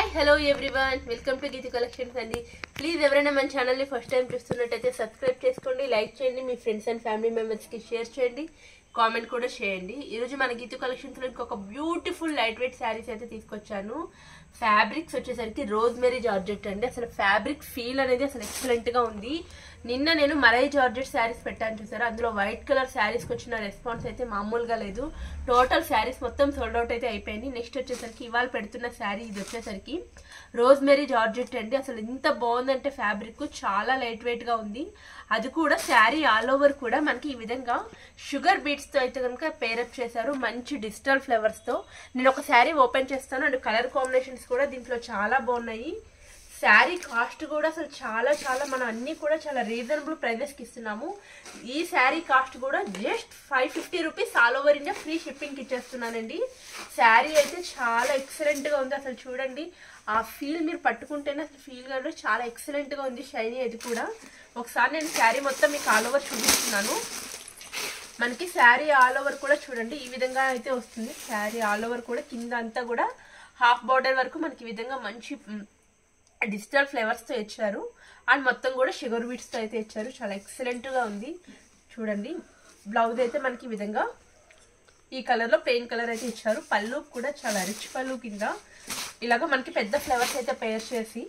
Hi hello everyone welcome to Geethi collections అండి. Please ఎవరైనా మన ఛానల్ని ఫస్ట్ టైం చూస్తున్నట్టయితే సబ్స్క్రైబ్ చేసుకోండి, లైక్ చేయండి, మీ ఫ్రెండ్స్ అండ్ ఫ్యామిలీ మెంబర్స్కి షేర్ చేయండి, కామెంట్ కూడా చేయండి. ఈరోజు మన గీతి కలెక్షన్స్లో ఇంకొక బ్యూటిఫుల్ లైట్ వెయిట్ శారీస్ అయితే తీసుకొచ్చాను. ఫ్యాబ్రిక్స్ వచ్చేసరికి రోజ్మెరీ జార్జెట్ అండి. అసలు ఫ్యాబ్రిక్ ఫీల్ అనేది అసలు ఎక్సలెంట్గా ఉంది. నిన్న నేను మరై జార్జెట్ శారీస్ పెట్టాను చూసారా, అందులో వైట్ కలర్ శారీస్కి వచ్చిన రెస్పాన్స్ అయితే మామూలుగా లేదు. టోటల్ శారీస్ మొత్తం సోల్డ్ అవుట్ అయితే అయిపోయింది. నెక్స్ట్ వచ్చేసరికి ఇవాళ పెడుతున్న శారీ ఇది వచ్చేసరికి రోజ్మెరీ జార్జెట్ అండి. అసలు ఎంత బాగుందంటే ఫ్యాబ్రిక్ చాలా లైట్ వెయిట్గా ఉంది. అది కూడా శారీ ఆల్ ఓవర్ కూడా మనకి ఈ విధంగా షుగర్ బీట్స్తో అయితే కనుక పేరప్ చేశారు, మంచి డిజిటల్ ఫ్లేవర్స్తో. నేను ఒక శారీ ఓపెన్ చేస్తాను అండ్ కలర్ కాంబినేషన్స్ కూడా దీంట్లో చాలా బాగున్నాయి. శారీ కాస్ట్ కూడా అసలు చాలా మనం అన్నీ కూడా చాలా రీజనబుల్ ప్రైజెస్కి ఇస్తున్నాము. ఈ శారీ కాస్ట్ కూడా just 550 rupees all over India free షిప్పింగ్కి ఇచ్చేస్తున్నానండి. శారీ అయితే చాలా ఎక్సలెంట్గా ఉంది. అసలు చూడండి, ఆ ఫీల్ మీరు పట్టుకుంటేనే అసలు ఫీల్ కాదు, చాలా ఎక్సలెంట్గా ఉంది. షైనీ అది కూడా. ఒకసారి నేను శారీ మొత్తం మీకు ఆల్ ఓవర్ చూపిస్తున్నాను. మనకి శారీ ఆల్ ఓవర్ కూడా చూడండి ఈ విధంగా అయితే వస్తుంది. శారీ ఆల్ ఓవర్ కూడా కింద అంతా కూడా హాఫ్ బార్డర్ వరకు మనకి ఈ విధంగా మంచి డిజిటల్ ఫ్లేవర్స్తో ఇచ్చారు అండ్ మొత్తం కూడా షుగర్ బీట్స్తో అయితే ఇచ్చారు. చాలా ఎక్సలెంట్గా ఉంది. చూడండి, బ్లౌజ్ అయితే మనకి ఈ విధంగా ఈ కలర్లో ప్లెయిన్ కలర్ అయితే ఇచ్చారు. పళ్ళు కూడా చాలా రిచ్ పళ్ళు కింద ఇలాగ మనకి పెద్ద ఫ్లవర్స్ అయితే పేర్ చేసి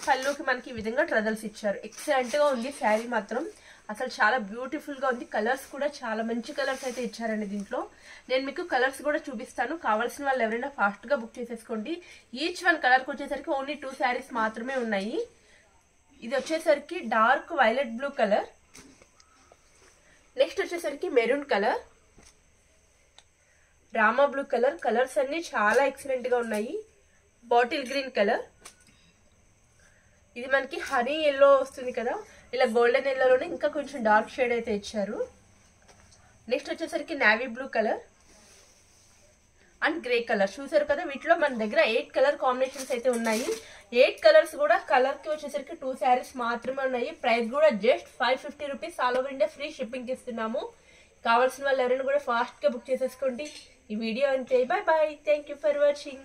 పళ్ళుకి మనకి ఈ విధంగా ట్రజల్స్ ఇచ్చారు. ఎక్సలెంట్గా ఉంది శారీ మాత్రం. అసలు చాలా బ్యూటిఫుల్గా ఉంది. కలర్స్ కూడా చాలా మంచి కలర్స్ అయితే ఇచ్చారండి దీంట్లో. నేను మీకు కలర్స్ కూడా చూపిస్తాను. కావాల్సిన వాళ్ళు ఎవరైనా ఫాస్ట్గా బుక్ చేసేసుకోండి. ఈచ్ వన్ కలర్కి వచ్చేసరికి ఓన్లీ 2 శారీస్ మాత్రమే ఉన్నాయి. ఇది వచ్చేసరికి dark violet blue colour, next వచ్చేసరికి maroon colour, Rama blue colour. Colours అన్ని చాలా ఎక్సలెంట్గా ఉన్నాయి. బాటిల్ గ్రీన్ కలర్, ఇది మనకి హనీ ఎల్లో వస్తుంది కదా, ఇలా గోల్డెన్ ఎల్లోలోనే ఇంకా కొంచెం డార్క్ షేడ్ అయితే ఇచ్చారు. నెక్స్ట్ వచ్చేసరికి navy blue colour and grey colour. చూసారు కదా, వీటిలో మన దగ్గర 8 కలర్ కాంబినేషన్స్ అయితే ఉన్నాయి. 8 కలర్స్ కూడా కలర్కి వచ్చేసరికి 2 శారీస్ మాత్రమే ఉన్నాయి. ప్రైస్ కూడా just 550 rupees all over India free shipping ఇస్తున్నాము. కావాల్సిన వాళ్ళు ఎవరైనా కూడా ఫాస్ట్గా బుక్ చేసేసుకోండి. ఈ వీడియో అంతే. Bye bye, thank you for watching.